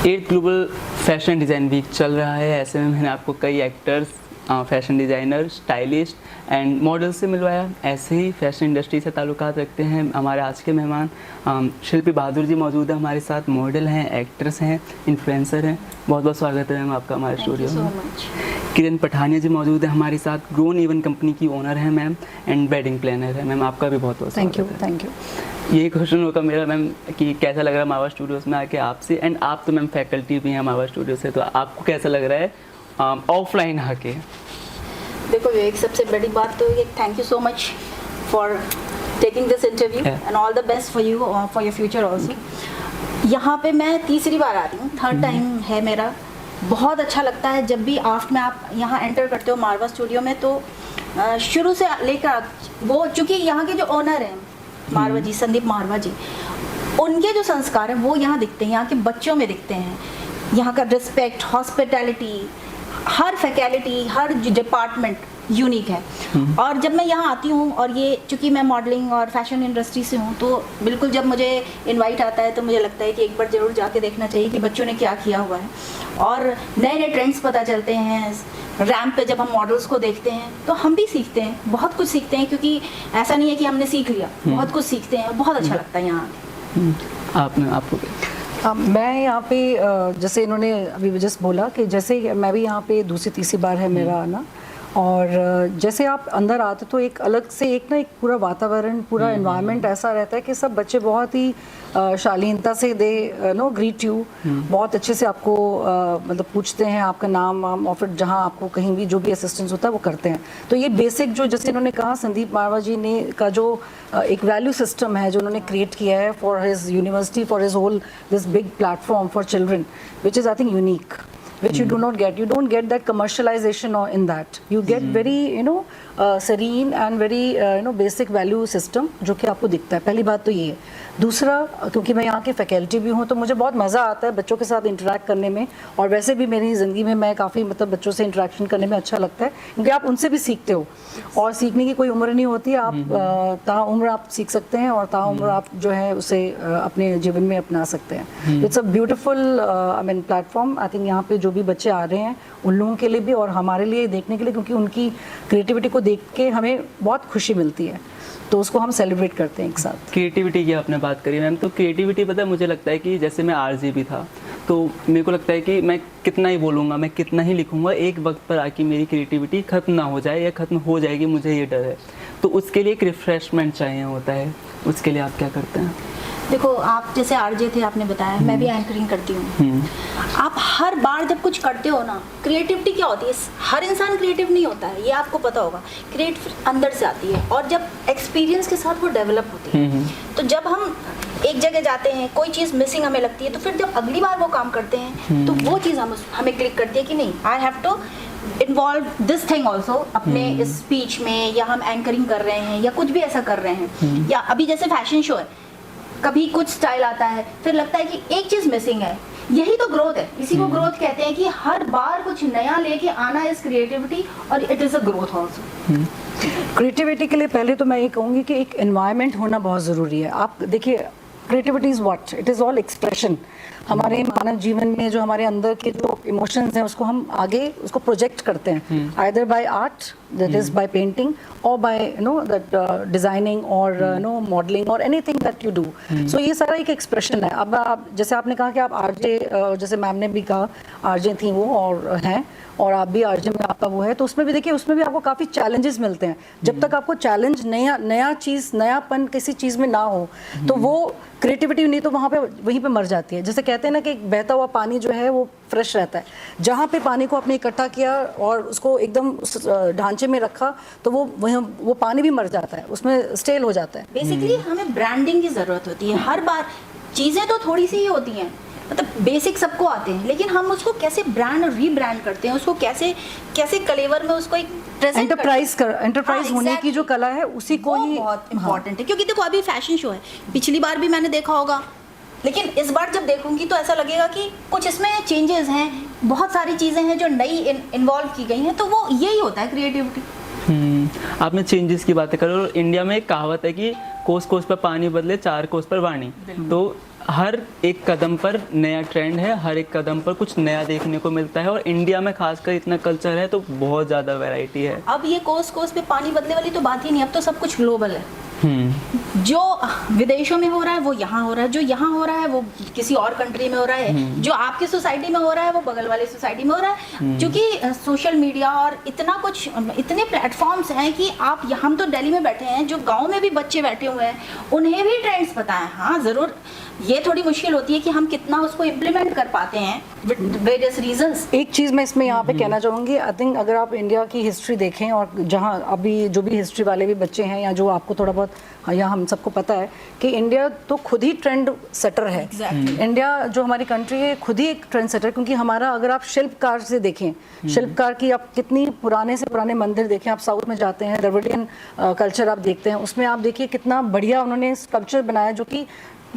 8 global fashion design week चल रहा है। ऐसे में मैंने आपको कई actors, fashion designer, stylist and model से मिलवाया। ऐसे ही फैशन इंडस्ट्री से ताल्लुकात रखते हैं हमारे आज के मेहमान शिल्पी बहादुर जी मौजूद है हमारे साथ। मॉडल हैं, एक्ट्रेस हैं, इन्फ्लुएंसर हैं। बहुत बहुत स्वागत है मैम आपका हमारे स्टूडियो में। किरण पठानिया जी मौजूद है हमारे साथ, ग्रोन इवन कंपनी की ओनर है मैम एंड वेडिंग प्लानर है मैम। आपका भी बहुत बहुत थैंक यू। यही क्वेश्चन होगा मेरा मैम कि कैसा लग रहा है मावा स्टूडियोज़ में आके आपसे। एंड आप तो मैम फैकल्टी भी हैं मावा स्टूडियो से, तो आपको कैसा लग रहा है ऑफलाइन आके? देखो विवेक, सबसे बड़ी बात तो ये thank you so much for taking this interview and all the best for you for your future also. यहाँ पे मैं तीसरी बार आ रही हूँ, थर्ड टाइम है मेरा। बहुत अच्छा लगता है जब भी आफ्टर में आप यहाँ एंटर करते हो मारवा स्टूडियो में, तो शुरू से लेकर वो, चूँकि यहाँ के जो ओनर हैं मारवा जी, संदीप मारवा जी, उनके जो संस्कार हैं वो यहाँ दिखते हैं, यहाँ के बच्चों में दिखते हैं। यहाँ का रिस्पेक्ट, हॉस्पिटैलिटी, हर फैकल्टी, हर डिपार्टमेंट यूनिक है। और जब मैं यहाँ आती हूँ, और ये चूँकि मैं मॉडलिंग और फैशन इंडस्ट्री से हूँ, तो बिल्कुल जब मुझे इनवाइट आता है तो मुझे लगता है कि एक बार ज़रूर जाके देखना चाहिए कि बच्चों ने क्या किया हुआ है। और नए नए ट्रेंड्स पता चलते हैं। रैम्प पे जब हम मॉडल्स को देखते हैं तो हम भी सीखते हैं, बहुत कुछ सीखते हैं, क्योंकि ऐसा नहीं है कि हमने सीख लिया, बहुत कुछ सीखते हैं। बहुत अच्छा लगता है यहाँ। आपको मैं यहाँ पे जैसे इन्होंने अभी जस्ट बोला कि जैसे मैं भी यहाँ पे दूसरी तीसरी बार है मेरा आना, और जैसे आप अंदर आते तो एक अलग से एक पूरा वातावरण, पूरा एनवायरनमेंट ऐसा रहता है कि सब बच्चे बहुत ही शालीनता से दे ग्रीट यू, बहुत अच्छे से आपको मतलब पूछते हैं आपका नाम वाम, और फिर जहाँ आपको कहीं भी जो भी असिस्टेंस होता है वो करते हैं। तो ये बेसिक जो जैसे इन्होंने कहा संदीप मारवा जी ने का जो एक वैल्यू सिस्टम है जो उन्होंने क्रिएट किया है for his university, for his whole this big platform for children, which is I think unique, which you do not get. You don't get that commercialization or in that. You get very serene and very basic value system जो कि आपको दिखता है। पहली बात तो ये है। दूसरा, क्योंकि मैं यहाँ की फैकल्टी भी हूँ तो मुझे बहुत मज़ा आता है बच्चों के साथ इंटरेक्ट करने में, और वैसे भी मेरी ज़िंदगी में मैं काफ़ी मतलब बच्चों से इंटरेक्शन करने में अच्छा लगता है, क्योंकि आप उनसे भी सीखते हो, और सीखने की कोई उम्र नहीं होती है। आप ताउम्र आप सीख सकते हैं, और ताउम्र आप जो है उसे अपने जीवन में अपना सकते हैं। It's a beautiful I mean platform. I think यहाँ पे जो भी बच्चे आ रहे हैं उन लोगों के लिए भी और हमारे लिए देखने के लिए, क्योंकि उनकी क्रिएटिविटी को देख के हमें बहुत खुशी मिलती है, तो उसको हम सेलिब्रेट करते हैं एक साथ। क्रिएटिविटी की आपने बात करी मैम, तो क्रिएटिविटी पता है मुझे लगता है कि जैसे मैं आरजे भी था, तो मेरे को लगता है कि मैं कितना ही बोलूँगा, मैं कितना ही लिखूँगा, एक वक्त पर आके मेरी क्रिएटिविटी ख़त्म ना हो जाए या ख़त्म हो जाएगी, मुझे ये डर है। तो उसके लिए एक रिफ़्रेशमेंट चाहिए होता है, उसके लिए आप क्या करते हैं? देखो, आप जैसे आरजे थे, आपने बताया, मैं भी एंकरिंग करती हूँ। आप हर बार जब कुछ करते हो ना, क्रिएटिविटी क्या होती है, हर इंसान क्रिएटिव नहीं होता है, ये आपको पता होगा। क्रिएटिव अंदर से आती है, और जब एक्सपीरियंस के साथ वो डेवलप होती है। तो जब हम एक जगह जाते हैं, कोई चीज़ मिसिंग हमें लगती है, तो फिर जब अगली बार वो काम करते हैं तो वो चीज़ हमें क्लिक करती है कि नहीं, I have to involve this thing also अपने इस स्पीच में, या हम एंकरिंग कर रहे हैं या कुछ भी ऐसा कर रहे हैं। या अभी जैसे फैशन शो है, कभी कुछ स्टाइल आता है, फिर लगता है कि एक चीज़ मिसिंग है। यही तो ग्रोथ है, इसी को ग्रोथ कहते हैं कि हर बार कुछ नया लेके आना इज क्रिएटिविटी, और it is a growth also. Creativity के लिए पहले तो मैं ये कहूँगी कि एक एनवायरनमेंट होना बहुत ज़रूरी है। आप देखिए, creativity is what, it is all expression. हमारे मानव जीवन में जो हमारे अंदर के जो इमोशंस हैं उसको हम आगे उसको प्रोजेक्ट करते हैं, either bye art, that is by painting, और बाय दैट डिजाइनिंग, और मॉडलिंग, और एनीथिंग दैट यू डू। सो ये सारा एक एक्सप्रेशन है। अब आप जैसे आपने कहा कि आप आरजे, जैसे मैम ने भी कहा आरजे थी वो और हैं, और आप भी आरजे में आपका वो है, तो उसमें भी देखिए, उसमें भी आपको काफ़ी चैलेंजेस मिलते हैं। जब तक आपको चैलेंज, नया चीज़, नयापन किसी चीज़ में ना हो, तो वो क्रिएटिविटी नहीं, तो वहाँ पे वहीं पे मर जाती है। जैसे कहते हैं ना कि बहता हुआ पानी जो है वो फ्रेश रहता है। जहाँ पे पानी को आपने इकट्ठा किया और उसको एकदम उस ढांचे में रखा, तो वो पानी भी मर जाता है, उसमें स्टेल हो जाता है। बेसिकली हमें ब्रांडिंग की ज़रूरत होती है। हर बार चीज़ें तो थोड़ी सी ही होती हैं, मतलब बेसिक सबको आते हैं, लेकिन हम उसको कैसे ब्रांड और रीब्रांड करते हैं, उसको कैसे कलेवर में उसको एक एंटरप्राइज होने की जो कला है उसी को ही बहुत इंपॉर्टेंट है। क्योंकि देखो, अभी फैशन शो है, पिछली बार भी मैंने देखा होगा, लेकिन इस बार जब देखूंगी तो ऐसा लगेगा कि कुछ इसमें चेंजेस हैं, बहुत सारी चीज़ें हैं जो नई इन्वॉल्व की गई हैं। तो वो यही होता है क्रिएटिविटी। आपने चेंजेस की बातें करो, और इंडिया में एक कहावत है कि कोस कोस पर पानी बदले 4 कोस पर वाणी। तो हर एक कदम पर नया ट्रेंड है, हर एक कदम पर कुछ नया देखने को मिलता है, और इंडिया में खासकर इतना कल्चर है तो बहुत ज़्यादा वैरायटी है। अब ये कोस पे पानी बदले वाली तो बात ही नहीं, अब तो सब कुछ ग्लोबल है। जो विदेशों में हो रहा है वो यहाँ हो रहा है, जो यहाँ हो रहा है वो किसी और कंट्री में हो रहा है, जो आपकी सोसाइटी में हो रहा है वो बगल वाली सोसाइटी में हो रहा है। क्योंकि सोशल मीडिया और इतना कुछ, इतने प्लेटफॉर्म्स हैं कि आप, हम तो दिल्ली में बैठे हैं, जो गांव में भी बच्चे बैठे हुए हैं उन्हें भी ट्रेंड्स पता है। हाँ ज़रूर ये थोड़ी मुश्किल होती है कि हम कितना उसको इम्प्लीमेंट कर पाते हैं वेरियस रीजंस। एक चीज़ मैं इसमें यहाँ पे कहना चाहूँगी, आई थिंक अगर आप इंडिया की हिस्ट्री देखें और जहाँ अभी जो भी हिस्ट्री वाले भी बच्चे हैं या जो आपको थोड़ा बहुत या हम सबको पता है कि इंडिया तो खुद ही ट्रेंड सेटर है। इंडिया जो हमारी कंट्री है खुद ही एक ट्रेंड सेटर, क्योंकि हमारा, अगर आप शिल्पकार से देखें, शिल्पकार की आप कितनी पुराने से पुराने मंदिर देखें, आप साउथ में जाते हैं द्रविडियन कल्चर आप देखते हैं, उसमें आप देखिए कितना बढ़िया उन्होंने स्कल्पचर बनाया जो कि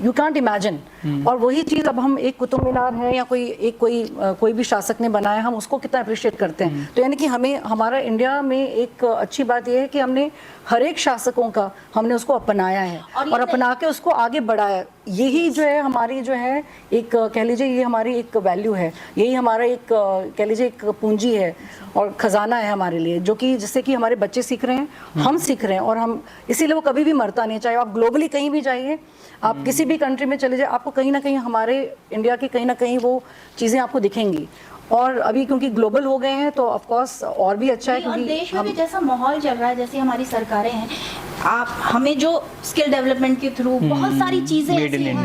यू कांट इमेजिन। और वही चीज़ अब हम एक कुतुब मीनार है या कोई भी शासक ने बनाया, हम उसको कितना अप्रिशिएट करते हैं। तो यानी कि हमें, हमारा इंडिया में एक अच्छी बात यह है कि हमने हर एक शासकों का हमने उसको अपनाया है और अपना के उसको आगे बढ़ाया। यही जो है हमारी जो है एक, कह लीजिए ये हमारी एक वैल्यू है, यही हमारा एक, कह लीजिए एक पूंजी है और खजाना है हमारे लिए, जो कि जिससे कि हमारे बच्चे सीख रहे हैं, हम सीख रहे हैं, और हम इसीलिए वो कभी भी मरता नहीं। चाहे आप ग्लोबली कहीं भी जाइए, आप किसी भी कंट्री में चले जाए, आपको कहीं ना कहीं हमारे इंडिया की कहीं ना कहीं वो चीज़ें आपको दिखेंगी। और अभी क्योंकि ग्लोबल हो गए हैं तो ऑफ कोर्स और भी अच्छा है, क्योंकि देश में भी जैसा माहौल चल रहा है, जैसी हमारी सरकारें हैं, आप हमें जो स्किल डेवलपमेंट के थ्रू बहुत सारी चीजें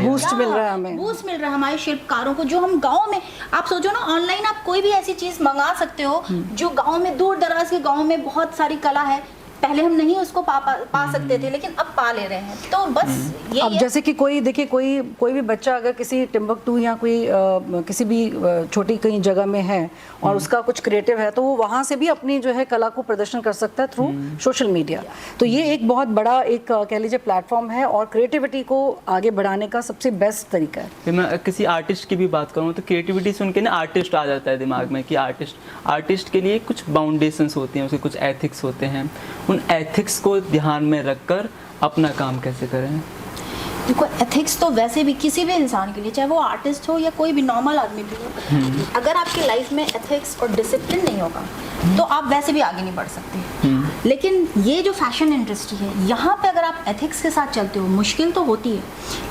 बूस्ट मिल रहा है, हमें बूस्ट मिल रहा है हमारे शिल्पकारों को। जो हम गांव में, आप सोचो ना, ऑनलाइन आप कोई भी ऐसी चीज मंगा सकते हो जो गांव में, दूर दराज के गांव में बहुत सारी कला है, पहले हम नहीं उसको पा सकते थे, लेकिन अब पा ले रहे हैं। तो बस ये अब जैसे कि कोई देखिए, कोई भी बच्चा अगर किसी टिम्बकटू या कोई किसी भी छोटी कहीं जगह में है और उसका कुछ क्रिएटिव है, तो वो वहाँ से भी अपनी जो है कला को प्रदर्शन कर सकता है थ्रू सोशल मीडिया। तो ये एक बहुत बड़ा एक, कह लीजिए, प्लेटफॉर्म है और क्रिएटिविटी को आगे बढ़ाने का सबसे बेस्ट तरीका है। मैं किसी आर्टिस्ट की भी बात करूँ तो क्रिएटिविटी सुन के ना आर्टिस्ट आ जाता है दिमाग में, कि आर्टिस्ट के लिए कुछ बाउंडेशंस होती हैं, उसके कुछ एथिक्स होते हैं। उन एथिक्स को ध्यान में रखकर अपना काम कैसे करें? देखो, एथिक्स तो वैसे भी किसी भी इंसान के लिए, चाहे वो आर्टिस्ट हो या कोई भी नॉर्मल आदमी भी हो, अगर आपकी लाइफ में एथिक्स और डिसिप्लिन नहीं होगा तो आप वैसे भी आगे नहीं बढ़ सकते। लेकिन ये जो फैशन इंडस्ट्री है, यहाँ पे अगर आप एथिक्स के साथ चलते हो, मुश्किल तो होती है,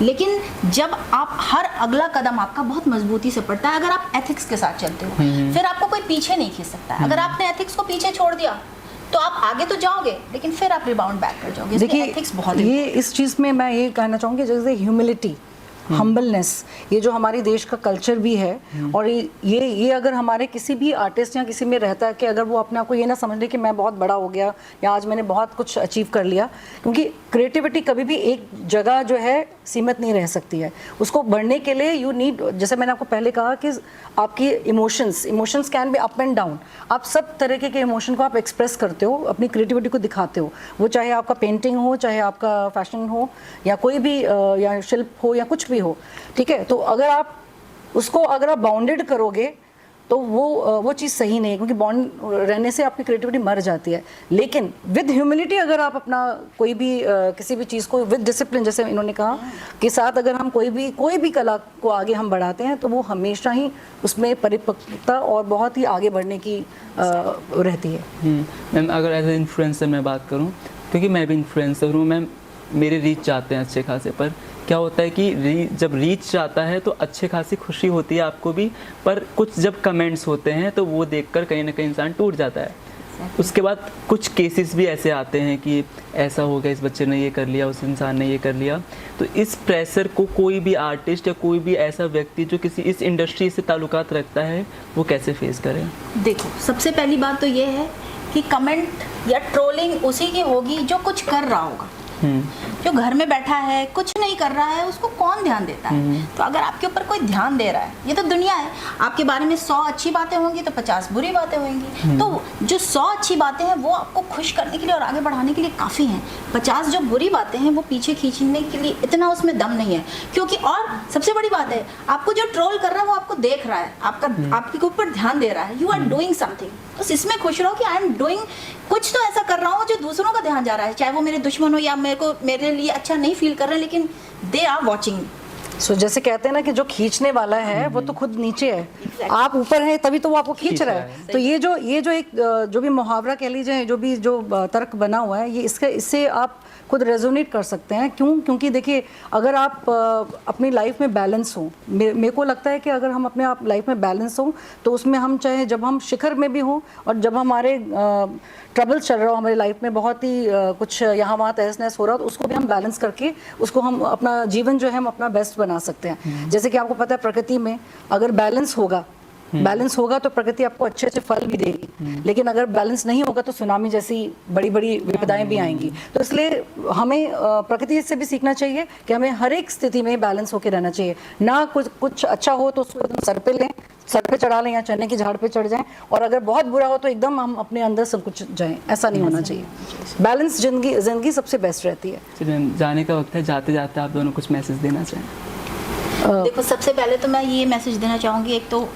लेकिन जब आप, हर अगला कदम आपका बहुत मजबूती से पड़ता है अगर आप एथिक्स के साथ चलते हो, फिर आपको कोई पीछे नहीं खींच सकता है। अगर आपने एथिक्स को पीछे छोड़ दिया तो आप आगे तो जाओगे, लेकिन फिर आप रिबाउंड बैक कर जाओगे। देखिए, एथिक्स बहुत ये इस चीज़ में मैं ये कहना चाहूँगी, जैसे ह्यूमिलिटी, हम्बलनेस, ये जो हमारे देश का कल्चर भी है, और ये अगर हमारे किसी भी आर्टिस्ट या किसी में रहता है कि अगर वो अपने आप को ये ना समझ ले कि मैं बहुत बड़ा हो गया या आज मैंने बहुत कुछ अचीव कर लिया, क्योंकि क्रिएटिविटी कभी भी एक जगह जो है सीमित नहीं रह सकती है। उसको बढ़ने के लिए यू नीड, जैसे मैंने आपको पहले कहा कि आपकी emotions can be up and down. आप सब तरीके के इमोशन को आप एक्सप्रेस करते हो, अपनी क्रिएटिविटी को दिखाते हो, वो चाहे आपका पेंटिंग हो, चाहे आपका फैशन हो, या कोई भी या शिल्प हो, या कुछ भी हो, ठीक है। तो अगर आप उसको, अगर आप बाउंडेड करोगे तो वो चीज़ सही नहीं है, क्योंकि बॉन्ड रहने से आपकी क्रिएटिविटी मर जाती है। लेकिन विद ह्यूमिलिटी अगर आप अपना कोई भी किसी भी चीज़ को विद डिसिप्लिन, जैसे इन्होंने कहा, के साथ अगर हम कोई भी कला को आगे हम बढ़ाते हैं तो वो हमेशा ही उसमें परिपक्वता और बहुत ही आगे बढ़ने की रहती है। मैम, अगर एज ए इन्फ्लुएंसर मैं बात करूँ, क्योंकि मैं भी इन्फ्लुएंसर हूँ मैम, मेरे रीच जाते हैं अच्छे खासे, पर क्या होता है कि जब रीच जाता है तो अच्छे खासी खुशी होती है आपको भी, पर कुछ जब कमेंट्स होते हैं तो वो देखकर कहीं ना कहीं इंसान टूट जाता है। उसके बाद कुछ केसेस भी ऐसे आते हैं कि ऐसा हो गया, इस बच्चे ने ये कर लिया, उस इंसान ने ये कर लिया। तो इस प्रेशर को कोई भी आर्टिस्ट या कोई भी ऐसा व्यक्ति जो किसी इस इंडस्ट्री से ताल्लुकात रखता है, वो कैसे फेस करे? देखो, सबसे पहली बात तो ये है कि कमेंट या ट्रोलिंग उसी की होगी जो कुछ कर रहा होगा। जो घर में बैठा है, कुछ नहीं कर रहा है, उसको कौन ध्यान देता है? तो अगर आपके ऊपर कोई ध्यान दे रहा है, ये तो दुनिया है, आपके बारे में 100 अच्छी बातें होंगी तो 50 बुरी बातें होंगी। तो जो 100 अच्छी बातें हैं वो आपको खुश करने के लिए और आगे बढ़ाने के लिए काफ़ी हैं। 50 जो बुरी बातें हैं वो पीछे खींचने के लिए इतना उसमें दम नहीं है, क्योंकि, और सबसे बड़ी बात है, आपको जो ट्रोल कर रहा है वो आपको देख रहा है, आपके ऊपर ध्यान दे रहा है, यू आर डूइंग समथिंग। बस इसमें खुश रहो कि आई एम डूइंग, कुछ तो ऐसा कर रहा हूँ जो दूसरों का ध्यान जा रहा है, चाहे वो मेरे दुश्मन हो या मेरे लिए अच्छा नहीं फील कर रहे हैं, लेकिन दे आर वॉचिंग। सो जैसे कहते हैं ना कि जो खींचने वाला है वो तो खुद नीचे है, आप ऊपर है तभी तो वो आपको खींच रहा है। तो ये जो एक जो भी मुहावरा कह लीजिए, जो तर्क बना हुआ है, ये इससे आप खुद रेजोनेट कर सकते हैं। क्योंकि देखिए, अगर आप अपनी लाइफ में बैलेंस हो, मेरे को लगता है कि अगर हम अपने आप लाइफ में बैलेंस हो तो उसमें हम चाहे जब हम शिखर में भी हों और जब हमारे ट्रबल चल रहा हो हमारी लाइफ में, बहुत ही कुछ यहाँ वहाँ तहस नहस हो रहा हो, तो उसको भी हम बैलेंस करके उसको हम अपना जीवन जो है हम अपना बेस्ट बना सकते हैं। जैसे कि आपको पता है प्रकृति में अगर बैलेंस होगा तो प्रकृति आपको अच्छे अच्छे फल भी देगी, लेकिन अगर बैलेंस नहीं होगा तो सुनामी जैसी बड़ी बड़ी विपदाएं भी आएंगी। तो इसलिए हमें प्रकृति से भी सीखना चाहिए कि हमें हर एक स्थिति में बैलेंस होकर रहना चाहिए। ना कुछ अच्छा हो तो उसको एकदम सर पे चढ़ा लें या चने की झाड़ पे चढ़ जाएं, और अगर बहुत बुरा हो तो एकदम हम अपने अंदर सब कुछ जाएं, ऐसा नहीं होना चाहिए। बैलेंस जिंदगी सबसे बेस्ट रहती है। चलिए मैम, जाने का वक्त है, जाते जाते आप दोनों कुछ मैसेज देना चाहें? देखो, सबसे पहले तो मैं ये मैसेज देना चाहूँगी, एक तो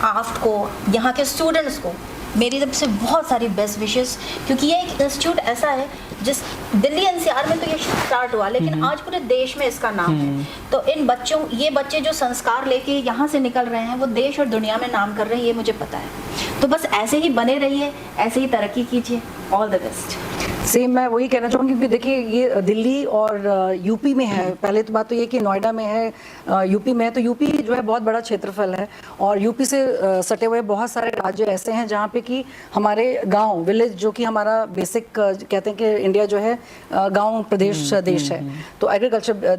आपको, यहाँ के स्टूडेंट्स को मेरी तरफ से बहुत सारी बेस्ट विशेस, क्योंकि ये एक इंस्टीट्यूट ऐसा है जिस दिल्ली एनसीआर में तो ये स्टार्ट हुआ, लेकिन आज पूरे देश में इसका नाम है। तो ये बच्चे जो संस्कार लेके यहाँ से निकल रहे हैं वो देश और दुनिया में नाम कर रहे हैं, ये मुझे पता है। तो बस ऐसे ही बने रहिए, ऐसे ही तरक्की कीजिए। All the best. सेम मैं वही कहना चाहूँगी, क्योंकि देखिए ये दिल्ली और यूपी में है। पहले तो बात तो ये कि नोएडा में है, यूपी में है, तो यूपी जो है बहुत बड़ा क्षेत्रफल है, और यूपी से सटे हुए बहुत सारे राज्य ऐसे हैं जहाँ पे कि हमारे गांव, विलेज, जो कि हमारा बेसिक कहते हैं कि इंडिया जो है गांव प्रदेश देश है, तो एग्रीकल्चर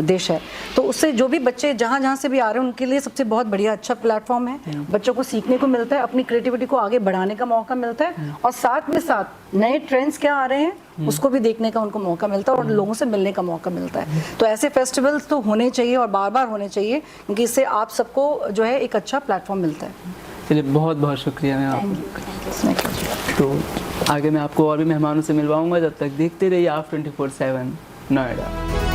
देश है। तो उससे जो भी बच्चे जहाँ से भी आ रहे हैं उनके लिए सबसे बहुत बढ़िया अच्छा प्लेटफॉर्म है। बच्चों को सीखने को मिलता है, अपनी क्रिएटिविटी को आगे बढ़ाने का मौका मिलता है, और साथ में साथ नए ट्रेंड्स क्या आ रहे हैं उसको भी देखने का उनको मौका मिलता है, और लोगों से मिलने का मौका मिलता है। तो ऐसे फेस्टिवल्स तो होने चाहिए और बार बार होने चाहिए, क्योंकि इससे आप सबको जो है एक अच्छा प्लेटफॉर्म मिलता है। चलिए, बहुत बहुत शुक्रिया मैम आपका। तो आगे मैं आपको और भी मेहमानों से मिलवाऊंगा, जब तक देखते रहिए आप 24/7 नोएडा।